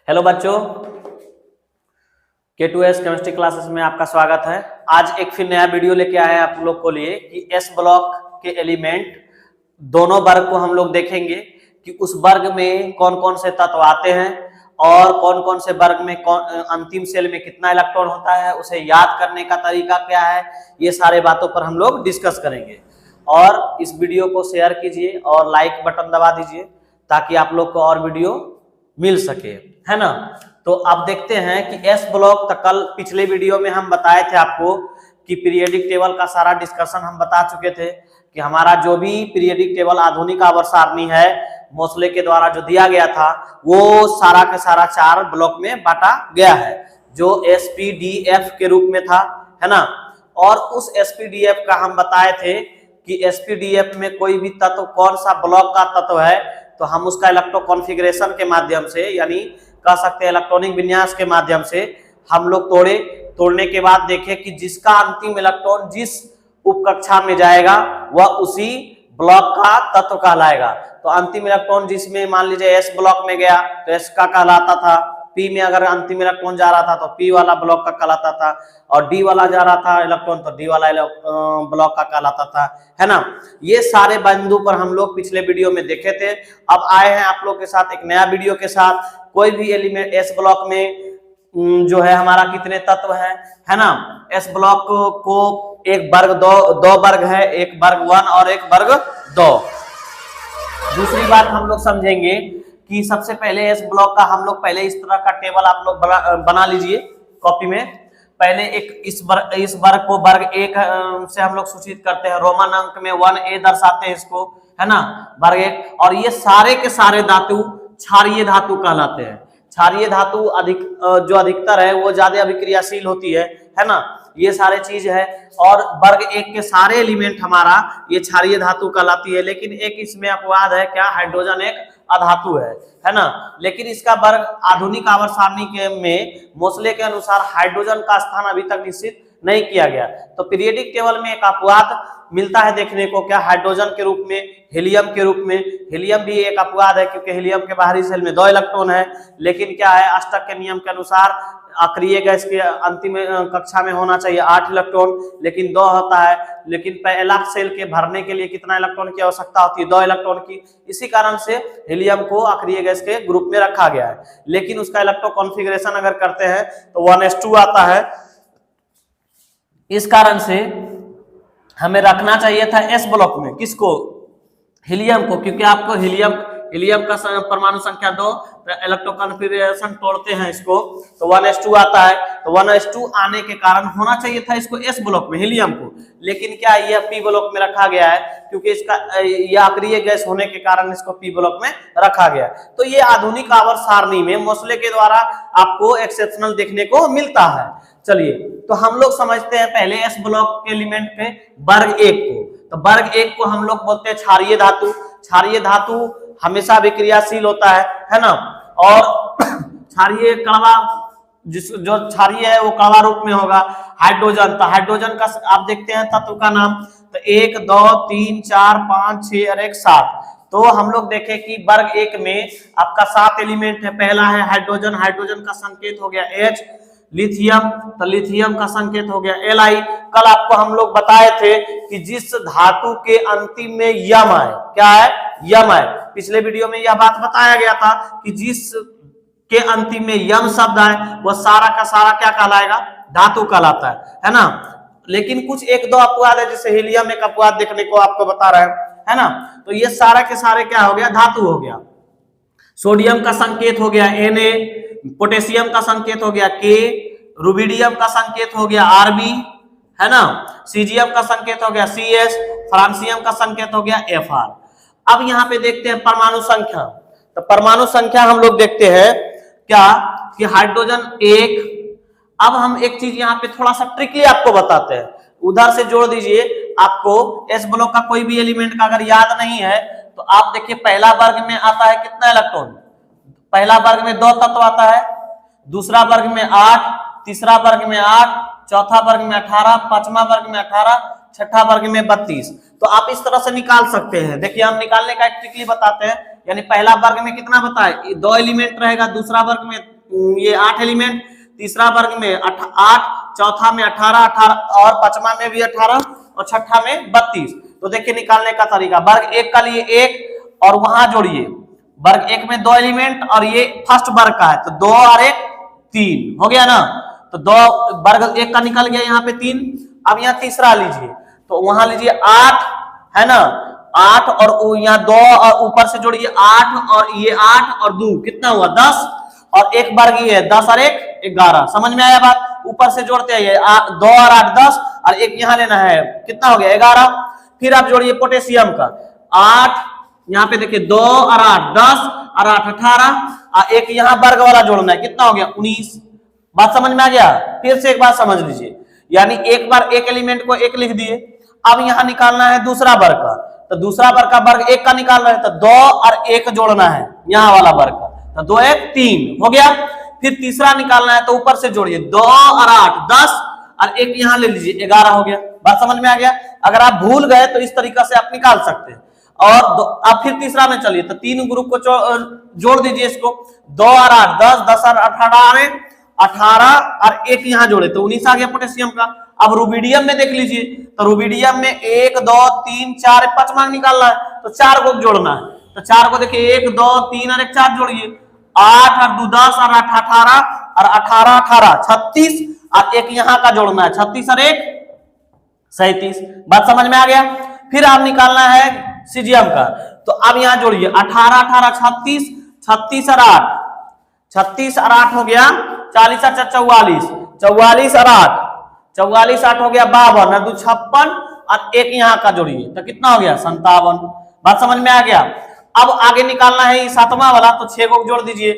Hello बच्चों, K2S chemistry classes में आपका स्वागत है। आज एक फिर नया वीडियो लेके आए हैं आप लोग को लिए कि एस ब्लॉक के एलिमेंट दोनों वर्ग को हम लोग देखेंगे कि उस वर्ग में कौन कौन से तत्व आते हैं और कौन कौन से वर्ग में अंतिम सेल में कितना इलेक्ट्रॉन होता है, उसे याद करने का तरीका क्या है, ये सारे बातों पर हम लोग डिस्कस करेंगे। और इस वीडियो को शेयर कीजिए और लाइक बटन दबा दीजिए ताकि आप लोग को और वीडियो मिल सके, है ना। तो आप देखते हैं कि एस ब्लॉक तक कल पिछले वीडियो में हम बताए थे आपको कि पीरियोडिक टेबल का सारा डिस्कशन हम बता चुके थे कि हमारा जो भी पीरियोडिक टेबल आधुनिक आवर्त सारणी है मोसले के द्वारा जो दिया गया था वो सारा का सारा 4 ब्लॉक में बांटा गया है, जो SPDF के रूप में था, है ना। और उस SPDF का हम बताए थे कि SPDF में कोई भी तत्व कौन सा ब्लॉक का तत्व है तो हम उसका इलेक्ट्रो कॉन्फ़िगरेशन के माध्यम से, यानी कह सकते हैं इलेक्ट्रॉनिक विन्यास के माध्यम से हम लोग तोड़ने के बाद देखें कि जिसका अंतिम इलेक्ट्रॉन जिस उपकक्षा में जाएगा वह उसी ब्लॉक का तत्व कहलाएगा। तो अंतिम इलेक्ट्रॉन जिसमें मान लीजिए एस ब्लॉक में गया तो एस का कहलाता था, पी में अगर अंतिम इलेक्ट्रॉन जा रहा था तो पी वाला ब्लॉक का कहलाता था, और डी वाला जा रहा था इलेक्ट्रॉन तो डी वाला ब्लॉक का कहलाता था, है ना। ये सारे बिंदु पर हम लोग पिछले वीडियो में देखे थे। अब आए हैं आप लोग के साथ एक नया वीडियो के साथ। कोई भी एलिमेंट एस ब्लॉक में जो है हमारा कितने तत्व है ना। एस ब्लॉक को एक वर्ग दो वर्ग है, एक वर्ग 1 और एक वर्ग 2। दूसरी बात हम लोग समझेंगे कि सबसे पहले एस ब्लॉक का हम लोग पहले इस तरह का टेबल आप लोग बना लीजिए कॉपी में। पहले एक इस वर्ग को वर्ग 1 से हम लोग सूचित करते हैं, रोमन अंक में 1A दर्शाते हैं इसको, है ना, वर्ग 1। और ये सारे के सारे धातु क्षारीय धातु कहलाते हैं। क्षारीय धातु जो अधिकतर है वो ज्यादा अभिक्रियाशील होती है ना। ये सारे चीज है और वर्ग 1 के सारे एलिमेंट हमारा ये क्षारीय धातु कहलाती है। लेकिन एक इसमें अपवाद है, क्या, हाइड्रोजन एक अधातु है ना। लेकिन इसका वर्ग आधुनिक आवर्त सारणी के में मोसले के अनुसार हाइड्रोजन का स्थान अभी तक निश्चित नहीं किया गया। तो पीरियोडिक टेबल में एक अपवाद मिलता है देखने को, क्या, हाइड्रोजन के रूप में, हीलियम के रूप में। हीलियम भी एक अपवाद है क्योंकि हीलियम के बाहरी सेल में 2 इलेक्ट्रॉन है। लेकिन क्या है, अष्टक के नियम के अनुसार अक्रिय गैस के अंतिम कक्षा में होना चाहिए 8 इलेक्ट्रॉन, लेकिन 2 होता है। लेकिन पहला सेल के भरने के लिए कितना इलेक्ट्रॉन की आवश्यकता होती है, 2 इलेक्ट्रॉन की। इसी कारण से हीलियम को अक्रिय गैस के ग्रुप में रखा गया है। लेकिन उसका इलेक्ट्रो कॉन्फ़िगरेशन अगर करते हैं तो 1s2 आता है। इस कारण से हमें रखना चाहिए था एस ब्लॉक में किसको, हीलियम को, क्योंकि आपको हीलियम का परमाणु संख्या 2, इलेक्ट्रो कॉन्फ़िगरेशन तोड़ते हैं इसको तो 1s2 आता है। तो 1s2 आने के कारण होना चाहिए था इसको एस ब्लॉक में, हीलियम को। लेकिन क्या, यह पी ब्लॉक में रखा गया है क्योंकि इसका यह अक्रिय गैस होने के कारण इसको पी ब्लॉक में रखा गया। तो ये आधुनिक आवर्त सारणी में मोसले के द्वारा आपको एक्सेप्शनल देखने को मिलता है। चलिए, तो हम लोग समझते हैं पहले एस ब्लॉक के एलिमेंट पे वर्ग 1 को। तो वर्ग 1 को हम लोग बोलते हैं क्षारीय धातु। क्षारीय धातु हमेशा विक्रियाशील होता है ना। और क्षारीय कड़वा जो क्षारीय है वो कड़वा रूप में होगा। हाइड्रोजन, तो हाइड्रोजन का आप देखते हैं तत्व का नाम, तो 1 2 3 4 5 6 और 1 7। तो हम लोग देखें कि वर्ग 1 में आपका 7 एलिमेंट है। पहला है हाइड्रोजन, हाइड्रोजन का संकेत हो गया H। लिथियम, तो लिथियम का संकेत हो गया Li। कल आपको हम लोग बताए थे कि जिस धातु के अंतिम में यम है, क्या है, यम है। पिछले वीडियो में यह बात बताया गया था कि जिस के अंतिम में यम शब्द है वह सारा का सारा क्या कहलाएगा, धातु कहलाता है ना। लेकिन कुछ 1-2 अपवाद है, जैसे हीलियम एक अपवाद देखने को आपको बता रहे हैं, है ना। तो ये सारा के सारे क्या हो गया, धातु हो गया। सोडियम का संकेत हो गया Na, पोटेशियम का संकेत हो गया K, रुबिडियम का संकेत हो गया Rb, है ना। सीजियम का संकेत हो गया CS, फ्रांसियम का संकेत हो गया Fr। अब यहाँ पे देखते हैं परमाणु संख्या। तो परमाणु संख्या हम लोग देखते हैं क्या कि हाइड्रोजन 1। अब हम एक चीज यहाँ पे थोड़ा सा ट्रिकली आपको बताते हैं, उधर से जोड़ दीजिए। आपको एस ब्लॉक का कोई भी एलिमेंट का अगर याद नहीं है तो आप देखिए पहला वर्ग में आता है कितना इलेक्ट्रॉन, पहला वर्ग में 2 तत्व आता है, दूसरा वर्ग में 8, तीसरा वर्ग में 8, चौथा वर्ग में 18, पांचवा वर्ग में 18, छठा वर्ग में 32। तो आप इस तरह से निकाल सकते हैं। देखिए हम निकालने का एक ट्रिकली बताते हैं, यानी पहला वर्ग में कितना बताए, 2 एलिमेंट रहेगा, दूसरा वर्ग में ये 8 एलिमेंट, तीसरा वर्ग में 8, चौथा में 18, 18 और पांचवा में भी 18 और छठा में 32। तो देखिए निकालने का तरीका, वर्ग एक का लिए 1 और वहां जोड़िए वर्ग एक में 2 एलिमेंट और ये फर्स्ट वर्ग का है तो 2 और 1 3 हो गया ना। तो 2 वर्ग एक का निकल गया यहाँ पे 3। अब यहाँ तीसरा लीजिए तो वहां लीजिए 8 है ना, 8 और यहाँ 2 और ऊपर से जोड़िए 8 और ये 8 और 2 कितना हुआ 10 और एक वर्ग ये है 10 और 1 11। समझ में आया बात? ऊपर से जोड़ते आइए 2 और 8 10 और एक यहाँ लेना है कितना हो गया 11। फिर आप जोड़िए पोटेशियम का 8 यहाँ पे देखिए 2 और 8 10 और 8 18 और एक यहाँ वर्ग वाला जोड़ना है कितना हो गया 19। बात समझ में आ गया? फिर से एक बात समझ लीजिए, यानी एक बार एक एलिमेंट को 1 लिख दिए। अब यहाँ निकालना है दूसरा वर्ग का, तो दूसरा वर्ग का वर्ग 1 का निकाल रहे हैं तो 2 और 1 जोड़ना है यहाँ वाला वर्ग का, तो 2 1 3 हो गया। फिर तीसरा निकालना है तो ऊपर से जोड़िए 2 और 8 10 और एक यहाँ ले लीजिए 11 हो गया। बात समझ में आ गया? अगर आप भूल गए तो इस तरीका से आप निकाल सकते हैं। और अब फिर तीसरा में चलिए तो 3 ग्रुप को जोड़ दीजिए इसको 2 और 8 10 10 और 18 और एक यहाँ जोड़े तो 19 आ गया पोटेशियम का। अब रुबिडियम में देख लीजिए तो रुबिडियम में 1 2 3 4 5 मार्क निकालना है तो 4 को जोड़ना है, तो 4 को देखिए 1 2 3 और 1 4 जोड़िए 8 और 2 10 और 8 18 और 18 18 36 और एक यहाँ का जोड़ना है 36 और 1 37। बात समझ में आ गया? फिर आप निकालना है सीजियम का, तो अब यहाँ जोड़िए 18 18 36 36 और 8 36 और 8 हो गया 40 और 44 44 और 8 44 8 हो गया 52 और 2 56 और एक यहाँ का जोड़िए तो कितना हो गया 57। बात समझ में आ गया? अब आगे निकालना है ये सातवां वाला, तो 6 को जोड़ दीजिए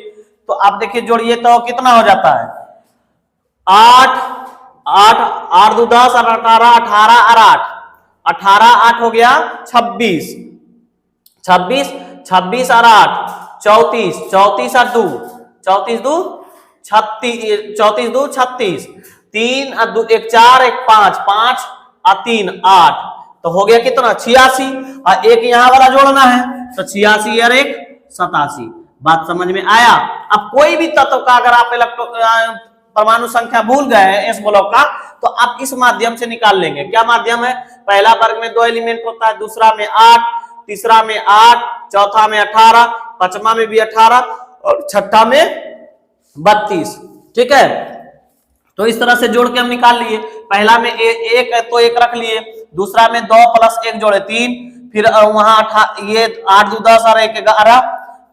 तो आप देखिए जोड़िए तो कितना हो जाता है 8 8 8 2 10 और 18 18 और 8 18 8 हो गया 26 26 26 और 8 34 34 और 2 34 2 36 34 2 36 3 और 2 1 4 1 5 5 और 3 8 तो हो गया कितना 86 और एक यहाँ वाला जोड़ना है तो 86 और 1 87। बात समझ में आया? अब कोई भी तत्व का अगर आप परमाणु संख्या भूल गए हैं एस ब्लॉक का तो आप इस माध्यम से निकाल लेंगे। क्या माध्यम है? पहला वर्ग में 2 एलिमेंट होता है, दूसरा में 8, तीसरा में 8, चौथा में 18, पांचवा में भी 18 और छठा में 32। ठीक है, तो इस तरह से जोड़ के हम निकाल लिए। पहला में एक है तो 1 रख लिए, दूसरा में 2 प्लस 1 जोड़े 3, फिर वहां ये 8 2 10 और 1 11।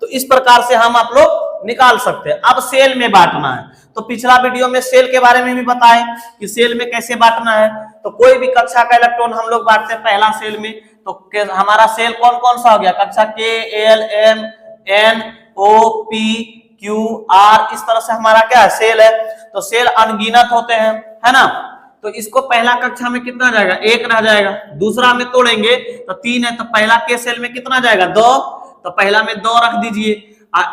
तो इस प्रकार से हम आप लोग निकाल सकते हैं। अब सेल में बांटना है तो पिछला वीडियो में सेल के बारे में भी बताएं कि सेल में कैसे बांटना है। तो कोई भी कक्षा का इलेक्ट्रॉन हम लोग बांटते हैं पहला सेल में, तो हमारा सेल कौन कौन सा हो गया? कक्षा के L M N O P Q R, इस तरह से हमारा क्या है सेल है। तो सेल अनगिनत होते हैं है ना, तो इसको पहला कक्षा में कितना जाएगा 1 रह जाएगा, दूसरा में तोड़ेंगे तो 3 है तो पहला के सेल में कितना जाएगा 2, तो पहला में 2 रख दीजिए।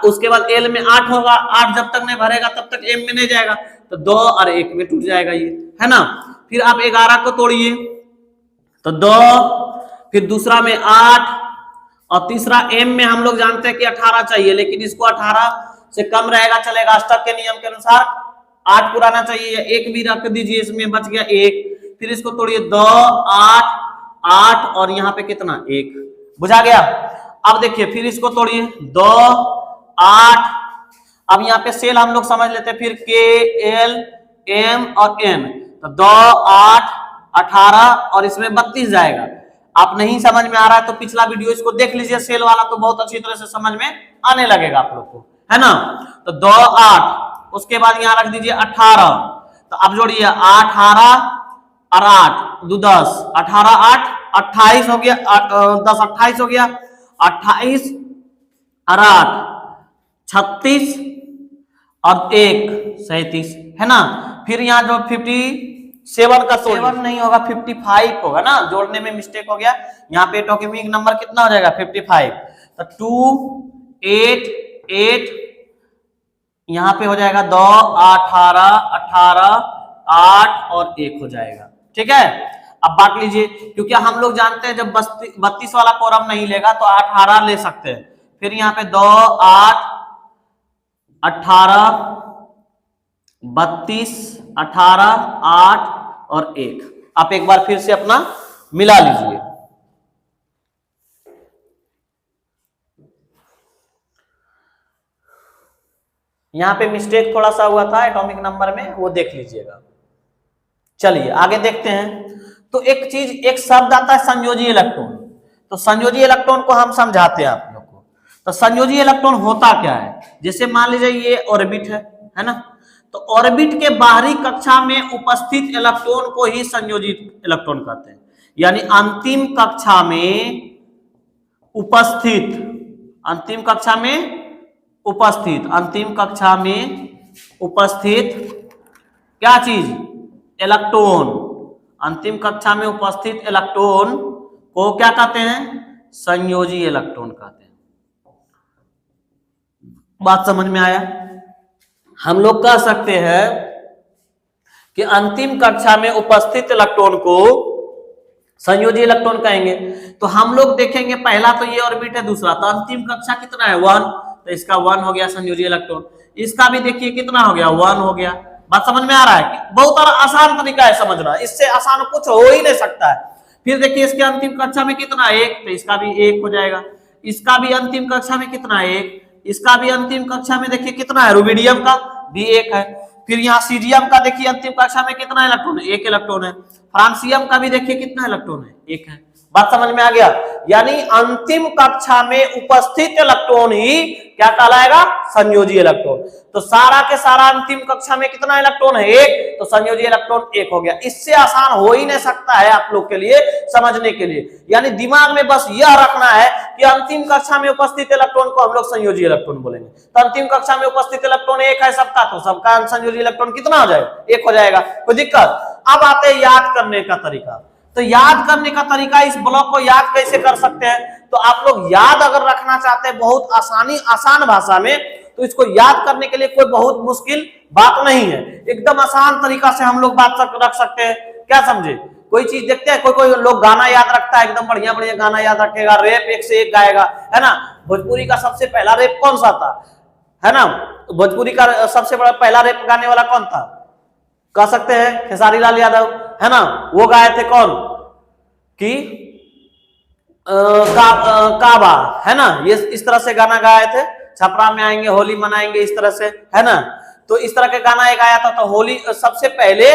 उसके बाद एल में 8 होगा, 8 जब तक नहीं भरेगा तब तक एम में नहीं जाएगा तो 2 और 1 में टूट जाएगा ये है ना। फिर आप 11 को तोड़िए तो 2, फिर दूसरा में 8 और तीसरा एम में हम लोग जानते हैं कि 18 चाहिए, लेकिन इसको 18 से कम रहेगा चलेगा, अष्टक के नियम के अनुसार 8 पुराना चाहिए, 1 भी रख दीजिए, इसमें बच गया 1। फिर इसको तोड़िए 2 8 8 और यहाँ पे कितना 1, बुझा गया। अब देखिए फिर इसको तोड़िए 2 8, अब यहाँ पे सेल हम लोग समझ लेते हैं फिर के एल एम और एन, तो 2 8 18 और इसमें 32 जाएगा। आप नहीं समझ में आ रहा है तो पिछला वीडियो इसको देख लीजिए सेल वाला, तो बहुत अच्छी तरह से समझ में आने लगेगा आप लोग को है ना। तो 2 8, उसके बाद यहाँ रख दीजिए 18, तो अब जोड़िए 18 और 8 2 10 18 8 28 हो गया, 10 28 हो गया, 28 और 8 36 और 1 37 है ना। फिर यहाँ जो 57 का 7 नहीं होगा 55 होगा ना, जोड़ने में मिस्टेक हो गया। यहाँ पे एटॉमिक नंबर कितना हो जाएगा 55, तो 2 8 8 यहाँ पे हो जाएगा 2 18 18 8 और 1 हो जाएगा। ठीक है, अब बांट लीजिए, क्योंकि हम लोग जानते हैं जब 32 वाला कोरम नहीं लेगा तो 18 ले सकते हैं। फिर यहाँ पे 2 8 18 32, 18, 8 और 1। आप एक बार फिर से अपना मिला लीजिए। यहां पे मिस्टेक थोड़ा सा हुआ था एटॉमिक नंबर में, वो देख लीजिएगा। चलिए आगे देखते हैं। तो एक चीज, एक शब्द आता है संयोजी इलेक्ट्रॉन। तो संयोजी इलेक्ट्रॉन को हम समझाते हैं आप लोग को। तो संयोजी इलेक्ट्रॉन होता क्या है? जैसे मान लीजिए ये ऑर्बिट है ना, तो ऑर्बिट के बाहरी कक्षा में उपस्थित इलेक्ट्रॉन को ही संयोजित इलेक्ट्रॉन कहते हैं। यानी अंतिम कक्षा में उपस्थित, अंतिम कक्षा में उपस्थित, अंतिम कक्षा में उपस्थित क्या चीज? इलेक्ट्रॉन। अंतिम कक्षा में उपस्थित इलेक्ट्रॉन को क्या कहते हैं? संयोजी इलेक्ट्रॉन कहते हैं। बात समझ में आया? हम लोग कह सकते हैं कि अंतिम कक्षा में उपस्थित इलेक्ट्रॉन को संयोजी इलेक्ट्रॉन कहेंगे। तो हम लोग देखेंगे, पहला तो ये ऑर्बिट है, दूसरा तो अंतिम कक्षा कितना है? 1, तो इसका 1 हो गया संयोजी इलेक्ट्रॉन। इसका भी देखिए कितना हो गया? 1 हो गया। बात समझ में आ रहा है कि बहुत आसान तरीका है समझना, इससे आसान कुछ हो ही नहीं सकता है। फिर देखिए इसके अंतिम कक्षा में कितना? 1, तो इसका भी 1 हो जाएगा। इसका भी अंतिम कक्षा में कितना? 1। इसका भी अंतिम कक्षा में देखिए कितना है? रुबिडियम का भी 1 है। फिर यहाँ सीजियम का देखिए अंतिम कक्षा में कितना इलेक्ट्रॉन है? 1 इलेक्ट्रॉन है। फ्रांसियम का भी देखिए कितना इलेक्ट्रॉन है? 1 है। बात समझ में आ गया? यानी अंतिम कक्षा में उपस्थित इलेक्ट्रॉन ही क्या कहलाएगा? संयोजी इलेक्ट्रॉन। तो सारा के सारा अंतिम कक्षा में कितना इलेक्ट्रॉन है? 1, तो संयोजी इलेक्ट्रॉन 1 हो गया। इससे आसान हो ही नहीं सकता है आप लोग के लिए समझने के लिए। यानी दिमाग में बस यह रखना है कि अंतिम कक्षा में उपस्थित इलेक्ट्रॉन को हम लोग संयोजी इलेक्ट्रॉन बोलेंगे। तो अंतिम कक्षा में उपस्थित इलेक्ट्रॉन 1 है सबका, तो सबका संयोजी इलेक्ट्रॉन कितना हो जाएगा? 1 हो जाएगा। कोई दिक्कत? अब आते हैं याद करने का तरीका। तो याद करने का तरीका, इस ब्लॉक को याद कैसे कर सकते हैं? तो आप लोग याद अगर रखना चाहते हैं बहुत आसान भाषा में, तो इसको याद करने के लिए कोई बहुत मुश्किल बात नहीं है। एकदम आसान तरीका से हम लोग बात रख सकते हैं। क्या समझे? कोई चीज देखते हैं, कोई लोग गाना याद रखता है, एकदम बढ़िया बढ़िया गाना याद रखेगा, रेप 1 से 1 गाएगा, है ना। भोजपुरी का सबसे पहला रेप कौन सा था? है ना, भोजपुरी का सबसे बड़ा पहला रेप गाने वाला कौन था? कह सकते हैं खेसारी लाल यादव, है ना। वो गाए थे कौन? कि काबा, है ना। ये इस तरह से गाना गाए थे, छपरा में आएंगे होली मनाएंगे, इस तरह से, है ना। तो इस तरह के गाना एक आया था। तो होली सबसे पहले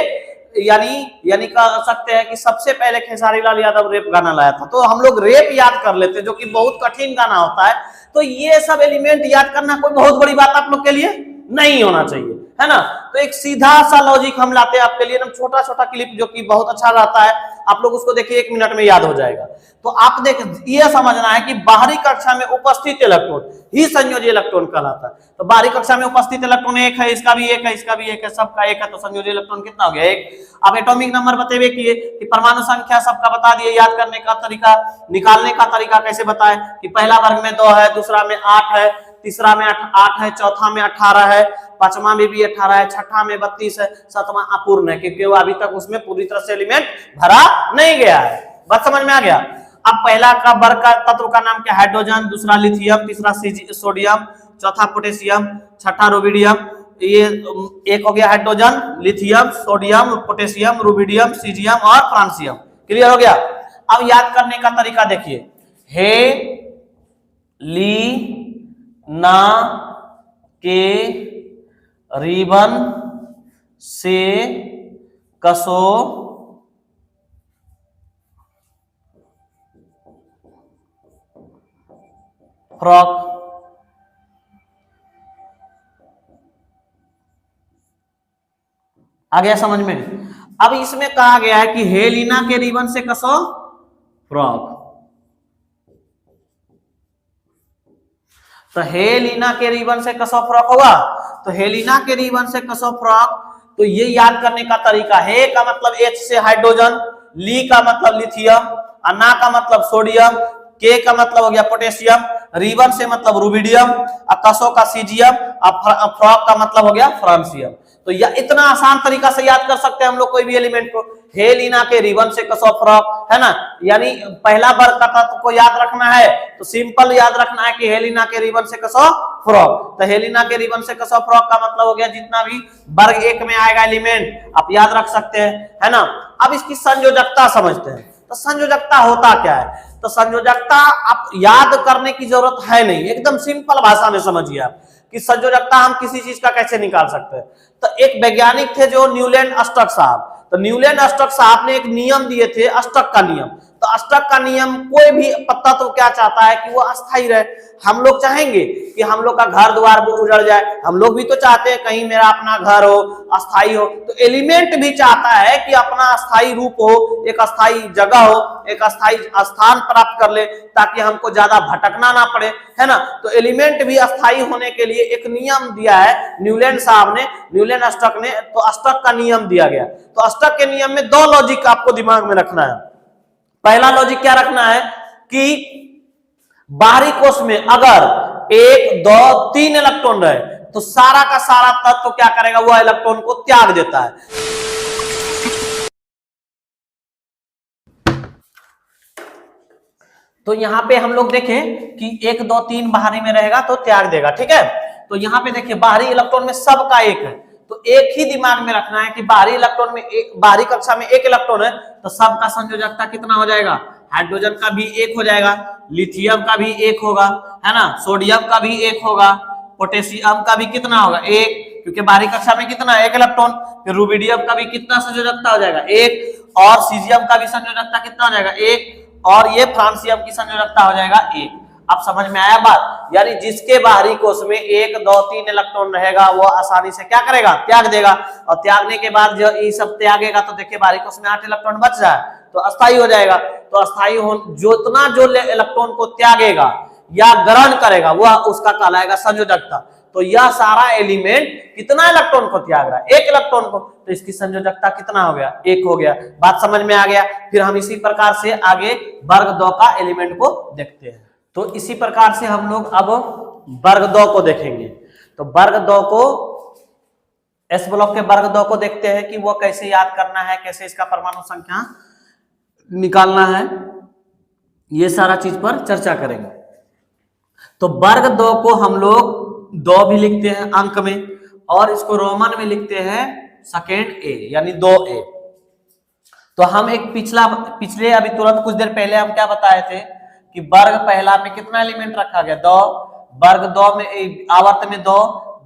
यानी कह सकते हैं कि सबसे पहले खेसारी लाल यादव रेप गाना लाया था। तो हम लोग रेप याद कर लेते, जो कि बहुत कठिन गाना होता है। तो ये सब एलिमेंट याद करना कोई बहुत बड़ी बात आप लोग के लिए नहीं होना चाहिए, है ना। तो एक सीधा सा लॉजिक हम लाते हैं आपके लिए, एकदम छोटा छोटा क्लिप जो कि बहुत अच्छा रहता है। आप लोग उसको देखिए, 1 मिनट में याद हो जाएगा। तो आप देख, ये समझना है कि बाहरी कक्षा में उपस्थित इलेक्ट्रॉन ही संयोजी इलेक्ट्रॉन कहलाता है। तो बाहरी कक्षा में उपस्थित इलेक्ट्रॉन 1 है, इसका भी 1 है, इसका भी 1 है, सबका 1 है। तो संयोजी इलेक्ट्रॉन कितना हो गया? 1। अब एटॉमिक नंबर बतेबे किए कि परमाणु संख्या सबका बता दिए। याद करने का तरीका, निकालने का तरीका कैसे बताएं? कि पहला वर्ग में 2 है, दूसरा में 8 है, तीसरा में 8 है, चौथा में 18 है, पांचवा में भी 18 है, छठा में 32 है, सातवां अपूर्ण है, क्योंकि वो अभी तक उसमें पूरी तरह से एलिमेंट भरा नहीं गया है। बात समझ में आ गया? अब पहला का वर्ग का तत्व का नाम क्या? हाइड्रोजन, दूसरा लिथियम, तीसरा सोडियम, चौथा पोटेशियम, छठा रुबिडियम। ये एक हो गया hydrogen, lithium, sodium, potassium, rubidium, caesium और फ्रांसियम। क्लियर हो गया? अब याद करने का तरीका देखिए। हे ली ना के रिबन से कसो फ्रॉक। आ गया समझ में? अब इसमें कहा गया है कि हेलिना के रिबन से कसो फ्रॉक। तो हेलिना के रिबन से कसो फ्रॉक होगा। तो हेलिना के रिबन से कसो फ्रॉक, तो ये याद करने का तरीका, हे का मतलब H से हाइड्रोजन, ली का मतलब लिथियम, ना का मतलब सोडियम, के का मतलब हो गया पोटेशियम, रिबन से मतलब रुबिडियम, कसो का सीजियम, फ्रॉक का मतलब हो गया फ्रांसियम। तो यह इतना आसान तरीका से याद कर सकते हैं हम लोग कोई भी एलिमेंट को। हेलिना के रिबन से कसो फ्रॉक, है ना। यानी पहला वर्ग का तत्व को याद रखना है तो सिंपल याद रखना है कि हेलिना के रिबन से कसो फ्रॉक। तो हेलिना के रिबन से कसा फ्रॉक का मतलब हो गया जितना भी वर्ग एक में आएगा एलिमेंट आप याद रख सकते हैं, है ना। अब इसकी संयोजकता समझते हैं। तो संयोजकता होता क्या है? तो संयोजकता आप याद करने की जरूरत है नहीं, एकदम सिंपल भाषा में समझिए आप कि संयोजकता हम किसी चीज का कैसे निकाल सकते हैं। तो एक वैज्ञानिक थे जो न्यूलैंड अस्टक साहब, तो न्यूलैंड अस्टक साहब ने एक नियम दिए थे, अस्टक का नियम। तो अस्टक का नियम कोई भी तत्व क्या चाहता है कि वो अस्थायी रहे। हम लोग चाहेंगे कि हम लोग का घर द्वार उजड़ जाए, हम लोग भी तो चाहते हैं कहीं मेरा अपना घर हो, अस्थायी हो। तो एलिमेंट भी चाहता है कि अपना अस्थायी रूप हो, एक अस्थायी जगह हो, एक अस्थायी स्थान प्राप्त कर ले ताकि हमको ज्यादा भटकना ना पड़े, है ना। तो एलिमेंट भी अस्थायी होने के लिए एक नियम दिया है न्यूलैंड साहब ने, न्यूलैंड अस्टक ने। तो अस्टक का नियम दिया गया। तो अस्टक के नियम में दो लॉजिक आपको दिमाग में रखना है। पहला लॉजिक क्या रखना है कि बाहरी कोश में अगर 1 2 3 इलेक्ट्रॉन रहे तो सारा का सारा तत्व क्या करेगा, वह इलेक्ट्रॉन को त्याग देता है। तो यहां पे हम लोग देखें कि 1 2 3 बाहरी में रहेगा तो त्याग देगा, ठीक है। तो यहां पे देखिए बाहरी इलेक्ट्रॉन में सबका एक है, तो एक ही दिमाग में रखना है कि बाहरी इलेक्ट्रॉन में बाहरी कक्षा में एक इलेक्ट्रॉन है तो सबका संयोजकता कितना हो जाएगा, हाइड्रोजन का भी एक हो जाएगा, लिथियम का भी एक होगा, है ना, सोडियम का भी एक होगा, पोटेशियम का भी कितना होगा एक, क्योंकि बाहरी कक्षा में कितना एक इलेक्ट्रॉन। फिर रुबिडियम का भी कितना संयोजकता हो जाएगा एक, और सीजियम का भी संयोजकता कितना हो जाएगा एक, और ये फ्रांसियम की संयोजकता हो जाएगा एक। अब समझ में आया बात? यानी जिसके बाहरी कोश में 1 2 3 इलेक्ट्रॉन रहेगा वो आसानी से क्या करेगा, त्याग देगा। और त्यागने के बाद जो ये सब त्यागेगा तो देखिए बाहरी कोश में 8 इलेक्ट्रॉन बच जाए तो अस्थायी हो जाएगा। तो अस्थायी हो जितना जो इलेक्ट्रॉन को त्यागेगा या ग्रहण करेगा वह उसका कहलाएगा संयोजकता। तो यह सारा एलिमेंट कितना इलेक्ट्रॉन को त्याग रहा है, एक इलेक्ट्रॉन को, तो इसकी संयोजकता कितना हो गया, एक हो गया। बात समझ में आ गया। फिर हम इसी प्रकार से आगे वर्ग 2 का एलिमेंट को देखते हैं। तो इसी प्रकार से हम लोग अब वर्ग 2 को देखेंगे। तो वर्ग 2 को एस ब्लॉक के वर्ग 2 को देखते हैं कि वो कैसे याद करना है, कैसे इसका परमाणु संख्या निकालना है, ये सारा चीज पर चर्चा करेंगे। तो वर्ग 2 को हम लोग 2 भी लिखते हैं अंक में, और इसको रोमन में लिखते हैं सेकेंड ए यानी 2a। तो हम एक पिछले अभी तुरंत कुछ देर पहले हम क्या बताए थे कि वर्ग पहला में कितना एलिमेंट रखा गया 2, वर्ग 2 में आवर्त में 2,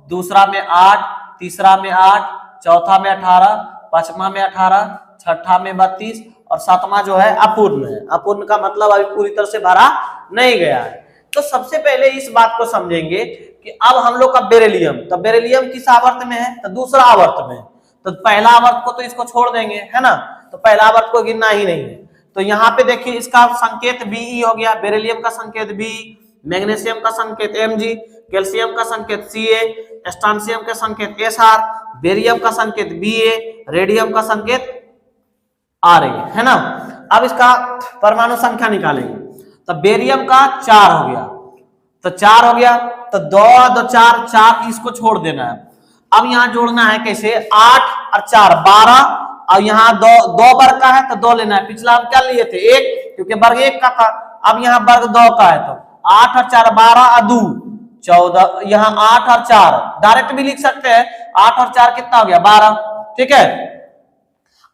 दूसरा में 8, तीसरा में 8, चौथा में 18, पांचवा में 18, छठा में 32 और सातवां जो है अपूर्ण है। अपूर्ण का मतलब अभी पूरी तरह से भरा नहीं गया है। तो सबसे पहले इस बात को समझेंगे कि अब हम लोग का बेरिलियम, तो बेरिलियम किस आवर्त में है, तो दूसरा आवर्त में। तो पहला आवर्त को तो इसको छोड़ देंगे, है ना, तो पहला आवर्त को गिनना ही नहीं है। तो यहाँ पे देखिए इसका संकेत Be हो गया, बेरिलियम का संकेत B, मैग्नीशियम का संकेत Mg, कैल्शियम का संकेत Ca, स्ट्रांसियम का संकेत Sr, बेरियम का संकेत Ba, रेडियम का संकेत Ra, है ना। अब इसका परमाणु संख्या निकालेंगे। तो बेरियम का 4 हो गया, तो 4 हो गया, तो 2 2 4 4 इसको छोड़ देना है। अब यहाँ जोड़ना है कैसे, 8 और 4 12, और यहाँ 2 वर्ग का है तो 2 लेना है। पिछला हम क्या लिए थे 1, क्योंकि वर्ग 1 का था। अब यहाँ वर्ग 2 का है तो 8 और 4 12 और 2 14, यहाँ 8 और 4 डायरेक्ट भी लिख सकते हैं। 8 और 4 कितना हो गया 12, ठीक है।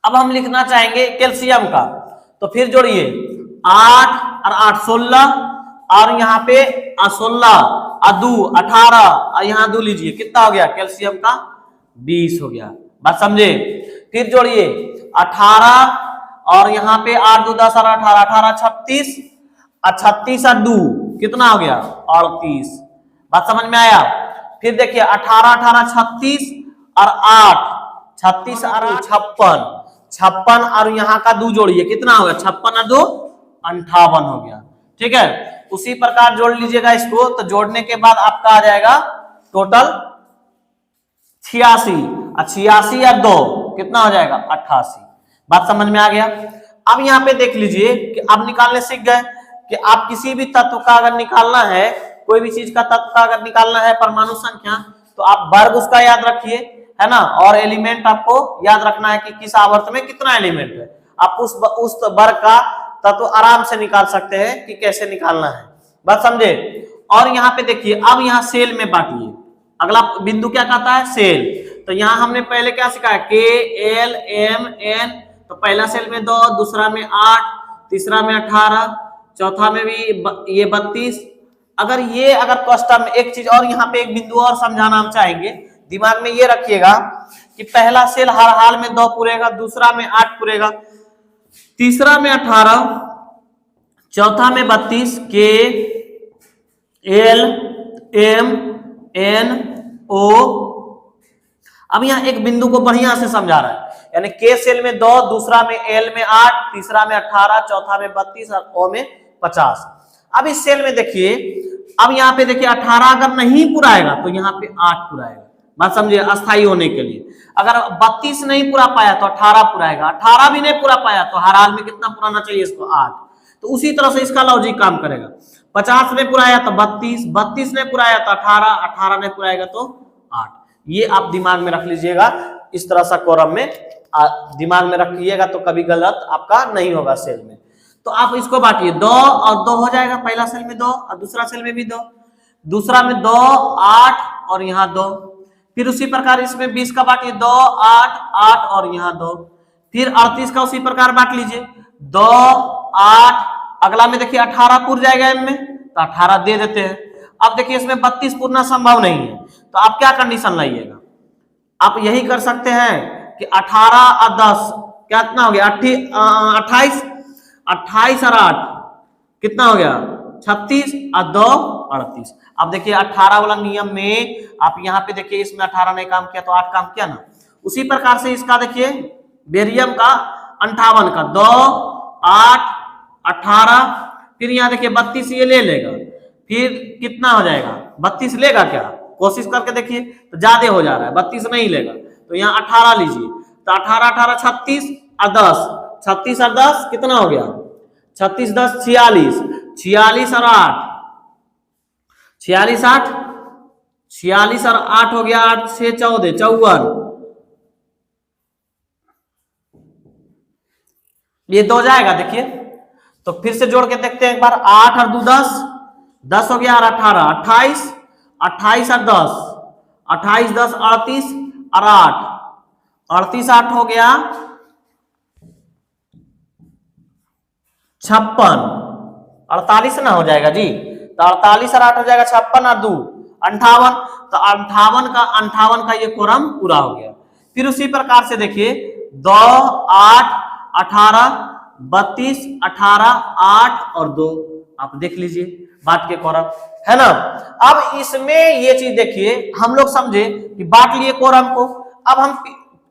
अब हम लिखना चाहेंगे कैल्शियम का, तो फिर जोड़िए 8 और 8 16, और यहाँ पे 16 और 2 18, और यहाँ 2 लीजिए कितना हो गया, कैल्शियम का 20 हो गया। बात समझे। फिर जोड़िए 18 और यहाँ पे 8 2 10 और 18 18 36, और 36 और 2 कितना हो गया 38। बात समझ में आया। फिर देखिए 18 18 36 और 8 36 और 56 56, और यहाँ का 2 जोड़िए कितना हो गया 56 और 2 58 हो गया, ठीक है। उसी प्रकार जोड़ लीजिएगा इसको, तो जोड़ने के बाद आपका आ जाएगा टोटल 86, और 86 और 2 कितना हो जाएगा 88। बात समझ में आ गया। अब यहाँ पे देख लीजिए कि अब निकालने सीख गए कि आप किसी भी तत्व का अगर निकालना है, कोई भी चीज का तत्व का अगर निकालना है परमाणु संख्या, तो आप वर्ग उसका याद रखिए, है ना, और एलिमेंट आपको याद रखना है कि किस आवर्त में कितना एलिमेंट है। आप उस वर्ग का तत्व आराम से निकाल सकते हैं कि कैसे निकालना है। बात समझे। और यहाँ पे देखिए अब यहाँ सेल में बांटिए। अगला बिंदु क्या कहता है, सेल। तो यहाँ हमने पहले क्या सिखाया, के एल एम एन। तो पहला सेल में 2, दूसरा में 8, तीसरा में 18, चौथा में भी ये 32। अगर कस्टम में एक चीज और यहाँ पे एक बिंदु और समझाना हम चाहेंगे, दिमाग में ये रखिएगा कि पहला सेल हर हाल में 2 पूरेगा, दूसरा में 8 पूरेगा, तीसरा में 18, चौथा में 32, के एल एम एन ओ। अब यहाँ एक बिंदु को बढ़िया से समझा रहा है, यानी के सेल में 2, दूसरा में एल में 8, तीसरा में 18, चौथा में 32 और ओ में 50। अब इस सेल में देखिए, अब यहाँ पे देखिए 18 अगर नहीं पुराएगा तो यहाँ पे 8 पुराएगा। बात समझिए, अस्थायी होने के लिए। अगर 32 नहीं पूरा पाया तो 18 पुराएगा, 18 भी नहीं पूरा पाया तो हर हाल में कितना पुराना चाहिए इसको, 8। तो उसी तरह से इसका लॉजिक काम करेगा। 50 ने पुराया तो 32, 32 ने पुराया तो 18, 18 ने पुराएगा तो 8। ये आप दिमाग में रख लीजिएगा, इस तरह सा कोरम में दिमाग में रखिएगा तो कभी गलत आपका नहीं होगा सेल में। तो आप इसको बांटिए, 2 और 2 हो जाएगा, पहला सेल में 2 और दूसरा सेल में भी 2, दूसरा में 2, 8 और यहाँ 2। फिर उसी प्रकार इसमें 20 का बांटिए, 2, 8, 8 और यहाँ 2। फिर 38 का उसी प्रकार बांट लीजिए, 2, 8। अगला में देखिए 18 पूर जाएगा इनमें, तो 18 दे देते हैं। अब देखिए इसमें 32 पूरना संभव नहीं है, तो आप क्या कंडीशन लाइएगा, आप यही कर सकते हैं कि 18 और 10 कितना हो गया, 28, 28 और 8 कितना हो गया, 36 और 2 38। अब देखिए 18 वाला नियम में आप यहाँ पे देखिए इसमें 18 ने काम किया तो 8 काम किया ना। उसी प्रकार से इसका देखिए बेरियम का 58 का 2, 8, 18। फिर यहाँ देखिए 32 ये ले लेगा, फिर कितना हो जाएगा, 32 लेगा क्या, कोशिश करके देखिए, तो ज्यादा हो जा रहा है, 32 नहीं लेगा, तो यहाँ 18 लीजिए। तो 18, 18, 36 और 10, 36 और 10 कितना हो गया, 36, 10, 46, 46 और 8, 46, 8, 46 और 8 हो गया, 8 से 14, 54। ये 2 जाएगा देखिए, तो फिर से जोड़ के देखते हैं एक बार, 8 और 2 10, 10 हो गया और 18, 28, 28 और 10, 28, 10, 38 और 8, 38, 8 हो गया 56, 48 ना हो जाएगा जी, तो 48 और 8 हो जाएगा 56 और 2 58। तो 58 का ये कोरम पूरा हो गया। फिर उसी प्रकार से देखिए 2, 8, 18, 32, 18, 8 और 2, आप देख लीजिए बांट के कोरम है ना। अब इसमें ये चीज देखिए, हम लोग समझे कि बांट लिए कोरम को। अब हम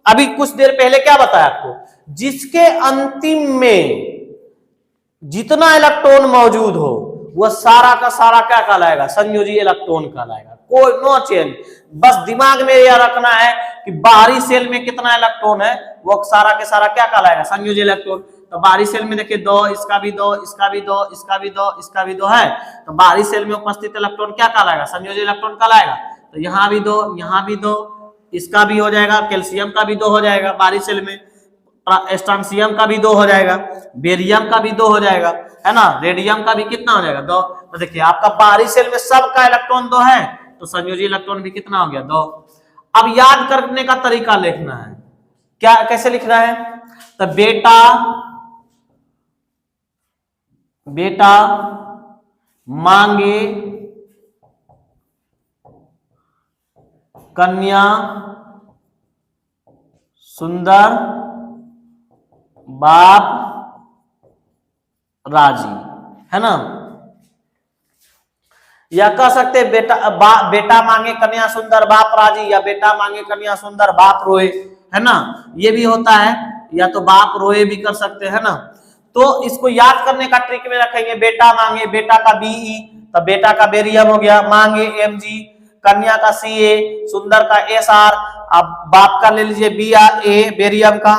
अभी कुछ देर पहले क्या बताया आपको, जिसके अंतिम में जितना इलेक्ट्रॉन मौजूद हो वह सारा का सारा क्या कहलाएगा, संयोजी इलेक्ट्रॉन कहलाएगा, कोई नो चेंज। बस दिमाग में यह रखना है कि बाहरी सेल में कितना इलेक्ट्रॉन है वो सारा के सारा क्या कहलाएगा, संयोजी इलेक्ट्रॉन। तो बाहरी सेल में देखिए 2, इसका भी 2, इसका भी 2, इसका भी 2, इसका भी 2 है, तो बाहरी सेल में उपस्थित इलेक्ट्रॉन क्या कहलाएगा, संयोजी इलेक्ट्रॉन कहलाएगा। तो यहाँ भी 2, यहाँ भी 2, इसका भी हो जाएगा, कैल्शियम का भी 2 हो जाएगा बाहरी सेल में, स्ट्रांसियम का भी 2 हो जाएगा, बेरियम का भी 2 हो जाएगा, है ना, रेडियम का भी कितना हो जाएगा 2। तो देखिए आपका बाहरी सेल में सबका इलेक्ट्रॉन 2 है, तो संयोजी इलेक्ट्रॉन भी कितना हो गया 2। अब याद करने का तरीका लिखना है, क्या कैसे लिखना है, तो बेटा मांगे कन्या सुंदर बाप राजी, है ना। या कह सकते बेटा मांगे कन्या सुंदर बाप राजी, या बेटा मांगे कन्या सुंदर बाप रोए, है ना, ये भी होता है, या तो बाप रोए भी कर सकते हैं ना। तो इसको याद करने का ट्रिक में रखेंगे, बेटा मांगे, बेटा का बीई, तो बेटा का बेरियम हो गया, मांगे एमजी, कन्या का सीए, सुंदर का एसआर, अब बाप का ले लीजिए बीआरए बेरियम का,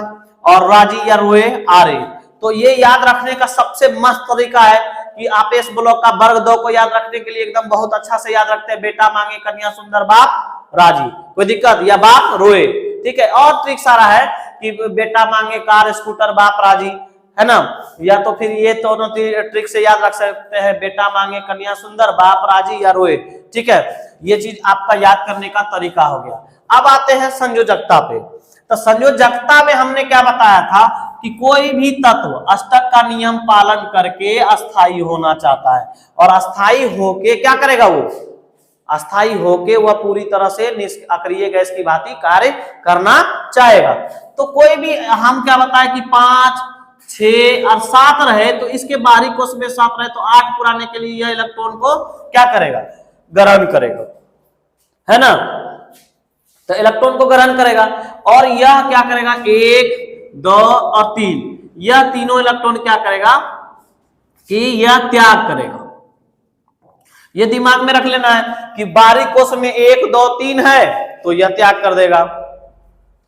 और राजी या रोए आरए। तो ये याद रखने का सबसे मस्त तरीका है कि आप इस ब्लॉक का वर्ग 2 को याद रखने के लिए एकदम बहुत अच्छा से याद रखते हैं, बेटा मांगे कन्या सुंदर बाप राजी, कोई दिक्कत, या बाप रोए, ठीक है। और ट्रिक सारा है कि बेटा मांगे कार स्कूटर बाप राजी, है ना। या तो फिर ये दोनों ट्रिक से याद रख सकते हैं, बेटा मांगे कन्या सुंदर, बाप राजी या रोए। ठीक है, ये चीज आपका याद करने का तरीका हो गया। अब आते हैं संयोजकता पे। तो संयोजकता में हमने क्या बताया था कि कोई भी तत्व अष्टक का नियम पालन करके अस्थायी होना चाहता है, और अस्थायी होके क्या करेगा, वो अस्थायी होके वह पूरी तरह से निष्क्रिय गैस की भांति कार्य करना चाहेगा। तो कोई भी हम क्या बताए कि 5, 6 और 7 रहे, तो इसके बाहरी कोश में 7 रहे, तो 8 पुराने के लिए यह इलेक्ट्रॉन को क्या करेगा, ग्रहण करेगा, है ना। तो इलेक्ट्रॉन को ग्रहण करेगा, और यह क्या करेगा, 1, 2 और 3, यह तीनों इलेक्ट्रॉन क्या करेगा कि यह त्याग करेगा। ये दिमाग में रख लेना है कि बाहरी कोश में 1, 2, 3 है तो यह त्याग कर देगा।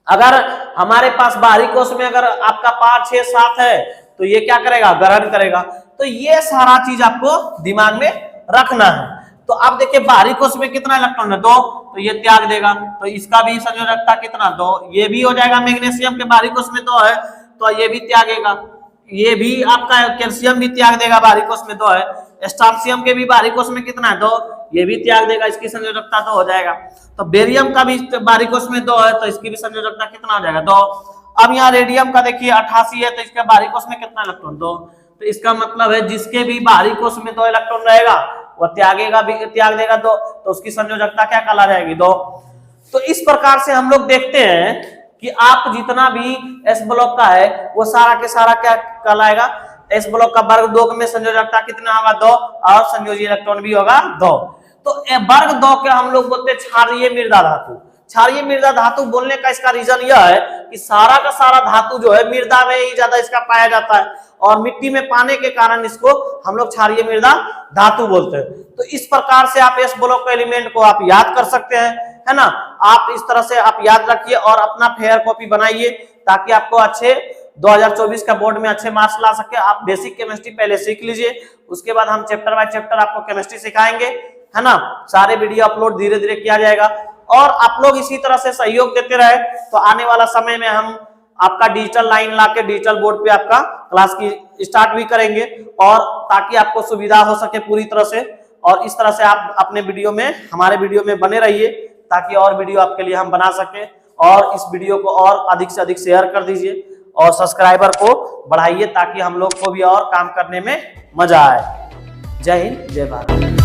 अगर हमारे पास बाहरी कोश में अगर आपका 5, 6, 7 है तो ये क्या करेगा, ग्रहण करेगा। तो ये सारा चीज आपको दिमाग में रखना है। तो अब देखिए बाहरी कोश में कितना इलेक्ट्रॉन है, 2, तो ये त्याग देगा। तो इसका भी संयोजकता कितना, 2, ये भी हो जाएगा। मैग्नीशियम के बाहरी कोश में 2 है तो ये भी त्यागेगा। ये भी आपका कैल्शियम भी त्याग देगा, बाहरी कोश में 2 है। स्ट्रांसियम के भी बाहरी कोश में कितना है, 2, ये भी त्याग देगा, इसकी संयोजकता 2 हो जाएगा। तो बेरियम का भी बाहरी कोश में 2 है तो इसकी भी संयोजकता कितना हो जाएगा, 2। अब यहाँ रेडियम का देखिए 88 है तो इसके बाहरी कोश में कितना इलेक्ट्रॉन, 2। तो इसका मतलब है जिसके भी बाहरी कोश में 2 इलेक्ट्रॉन रहेगा वह त्यागेगा भी, त्याग देगा 2, तो उसकी संयोजकता क्या कहला जाएगी, 2। तो इस प्रकार से हम लोग देखते हैं कि आप जितना भी एस ब्लॉक का है वो सारा के सारा क्या कहलाएगा, एस ब्लॉक का वर्ग 2 में संयोजकता कितना होगा, 2, और संयोजी इलेक्ट्रॉन भी होगा 2। तो वर्ग 2 के हम लोग बोलते हैं क्षारीय मृदा धातु। क्षारीय मृदा धातु बोलने का इसका रीजन यह है कि सारा का सारा धातु जो है मृदा में ही ज्यादा इसका पाया जाता है, और मिट्टी में पाने के कारण इसको हम लोग क्षारीय मृदा धातु बोलते हैं। तो इस प्रकार से आप एस ब्लॉक के एलिमेंट को आप याद कर सकते हैं, है ना। आप इस तरह से आप याद रखिए और अपना फेयर कॉपी बनाइए ताकि आपको अच्छे 2024 का बोर्ड में अच्छे मार्क्स ला सके। आप बेसिक केमिस्ट्री पहले सीख लीजिए, उसके बाद हम चैप्टर बाय चैप्टर आपको केमिस्ट्री सिखाएंगे, है ना। सारे वीडियो अपलोड धीरे धीरे किया जाएगा, और आप लोग इसी तरह से सहयोग देते रहे तो आने वाला समय में हम आपका डिजिटल लाइन लाके डिजिटल बोर्ड पे आपका क्लास की स्टार्ट भी करेंगे, और ताकि आपको सुविधा हो सके पूरी तरह से। और इस तरह से आप अपने वीडियो में, हमारे वीडियो में बने रहिए ताकि और वीडियो आपके लिए हम बना सके। और इस वीडियो को और अधिक से अधिक शेयर कर दीजिए और सब्सक्राइबर को बढ़ाइए ताकि हम लोग को भी और काम करने में मजा आए। जय हिंद, जय भारत।